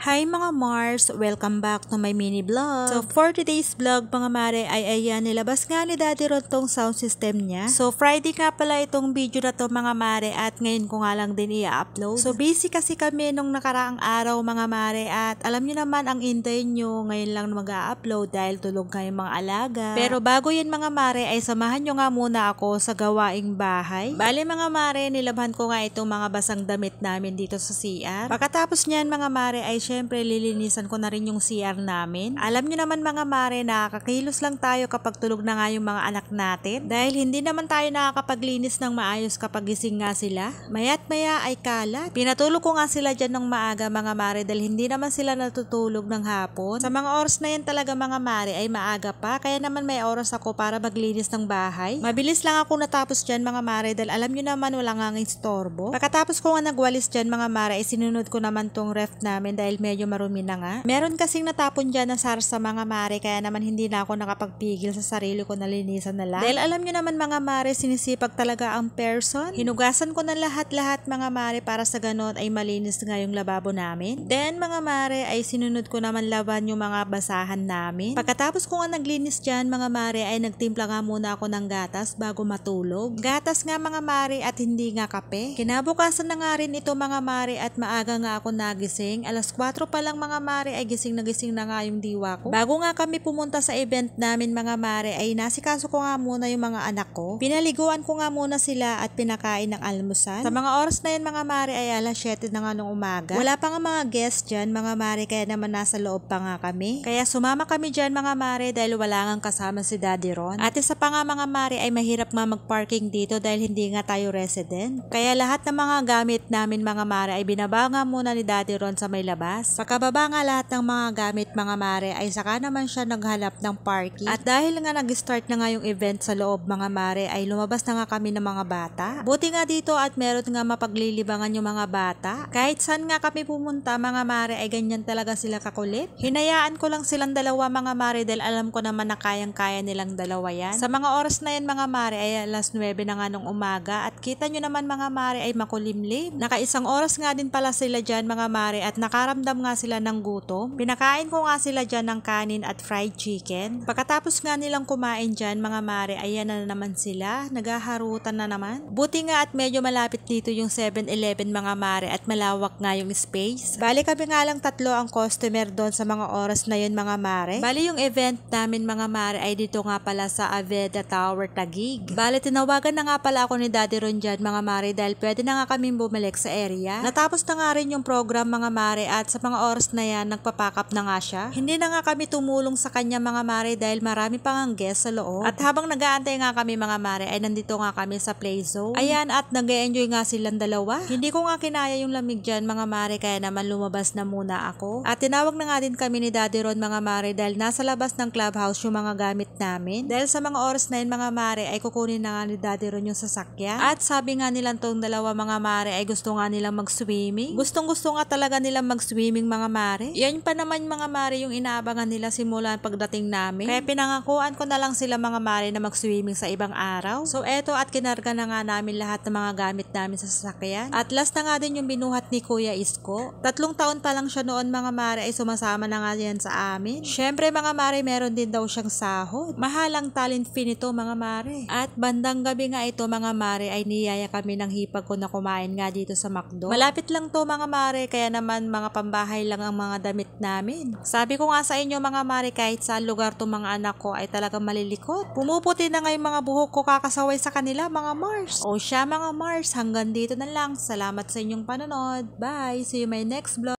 Hi mga Mars! Welcome back to my mini vlog. So for today's vlog mga mare ay ayan, nilabas nga ni Daddy Ron tong sound system niya. So Friday nga pala itong video na to mga mare at ngayon ko nga lang din i-upload. So busy kasi kami nung nakaraang araw mga mare at alam nyo naman ang intay nyo ngayon lang mag-upload dahil tulog nga yung mga alaga. Pero bago yun mga mare ay samahan nyo nga muna ako sa gawaing bahay. Bale mga mare, nilabhan ko nga itong mga basang damit namin dito sa CR. Pagkatapos niyan mga mare ay syempre lilinisan ko na rin yung CR namin. Alam nyo naman mga mare, nakakakilos lang tayo kapag tulog na nga yung mga anak natin. Dahil hindi naman tayo nakakapaglinis ng maayos kapag gising nga sila. Maya't maya ay kalat. Pinatulog ko nga sila dyan ng maaga mga mare dahil hindi naman sila natutulog ng hapon. Sa mga oras na yan talaga mga mare ay maaga pa, kaya naman may oras ako para maglinis ng bahay. Mabilis lang ako natapos dyan mga mare dahil alam nyo naman wala nga ng istorbo. Pagkatapos ko nga nagwalis dyan mga mare ay sinunod ko naman tong ref namin dahil medyo marumi na nga. Meron kasing natapon dyan na SARS sa mga mare kaya naman hindi na ako nakapagpigil sa sarili ko na linisan na lang. Dahil alam nyo naman mga mare, sinisipag talaga ang person. Hinugasan ko na lahat-lahat mga mare para sa ganon ay malinis nga yung lababo namin. Then mga mare ay sinunod ko naman laban yung mga basahan namin. Pagkatapos ko nga naglinis dyan mga mare ay nagtimpla nga muna ako ng gatas bago matulog. Gatas nga mga mare at hindi nga kape. Kinabukasan na nga rin ito mga mare at maaga nga ako nagising. Alas 4 pa lang mga mare ay gising na nga yung diwa ko. Bago nga kami pumunta sa event namin mga mare ay nasikaso ko nga muna yung mga anak ko. Pinaliguan ko nga muna sila at pinakain ng almusal. Sa mga oras na yun mga mare ay alas 7 na nga nung umaga. Wala pa nga mga guests dyan mga mare kaya naman nasa loob pa nga kami. Kaya sumama kami dyan mga mare dahil wala nga kasama si Daddy Ron. At isa pa nga mga mare ay mahirap nga mag-parking dito dahil hindi nga tayo resident. Kaya lahat ng mga gamit namin mga mare ay binaba nga muna ni Daddy Ron sa may labas. Pagkababa nga lahat ng mga gamit mga mare ay saka naman siya naghanap ng parking. At dahil nga nag-start na nga yung event sa loob mga mare ay lumabas na nga kami ng mga bata. Buti nga dito at meron nga mapaglilibangan yung mga bata. Kahit saan nga kami pumunta mga mare ay ganyan talaga sila kakulit. Hinayaan ko lang silang dalawa mga mare dahil alam ko naman na kayang-kaya nilang dalawa yan. Sa mga oras na yan mga mare ay alas 9 na nga nung umaga at kita nyo naman mga mare ay makulimlim. Nakaisang oras nga din pala sila dyan mga mare at nakaramdam nga sila ng gutom. Pinakain ko nga sila dyan ng kanin at fried chicken. Pagkatapos nga nilang kumain dyan mga mare, ayan na naman sila. Nagaharutan na naman. Buti nga at medyo malapit dito yung 7-Eleven mga mare at malawak nga yung space. Bali kami nga lang 3 ang customer doon sa mga oras na yun mga mare. Bali yung event namin mga mare ay dito nga pala sa Aveda Tower Taguig. Bali tinawagan na nga pala ako ni Daddy Ron dyan mga mare dahil pwede na nga kami bumalik sa area. Natapos na nga rin yung program mga mare at sa mga oras na yan nagpapack up na nga siya. Hindi na nga kami tumulong sa kanya mga mare dahil marami pang ang guest sa loob. At habang nag-aantay nga kami mga mare ay nandito nga kami sa play zone. Ayan at nag-enjoy nga silang dalawa. Hindi ko nga kinaya yung lamig dyan mga mare kaya naman lumabas na muna ako. At tinawag na nga din kami ni Daddy Ron mga mare dahil nasa labas ng clubhouse yung mga gamit namin. Dahil sa mga oras na yun mga mare ay kukunin na nga ni Daddy Ron yung sasakyan. At sabi nga nilang tong dalawa mga mare ay gusto nga nilang mag-swimming. Gustong gusto nga talaga nilang mag-swimming mga mare. Yan pa naman mga mare yung inaabangan nila simula pagdating namin. Kaya pinangakuan ko na lang sila mga mare na mag-swimming sa ibang araw. So eto at kinarga na nga namin lahat ng mga gamit namin sa sasakyan. At last na nga din yung binuhat ni Kuya Isko. 3 taon pa lang siya noon mga mare ay sumasama na nga yan sa amin. Syempre mga mare meron din daw siyang sahod. Mahalang talent fee nito mga mare. At bandang gabi nga ito mga mare ay niyaya kami ng hipag ko na kumain nga dito sa McDo. Malapit lang to mga mare kaya naman mga pambahay lang ang mga damit namin. Sabi ko nga sa inyo mga mare kahit saan lugar to mga anak ko ay talagang malilikot. Pumuputi na nga yung mga buhok ko kakasaway sa kanila mga Mars. O siya mga Mars, hanggang dito na lang. Salamat sa inyong panonood. Bye! See you my next vlog.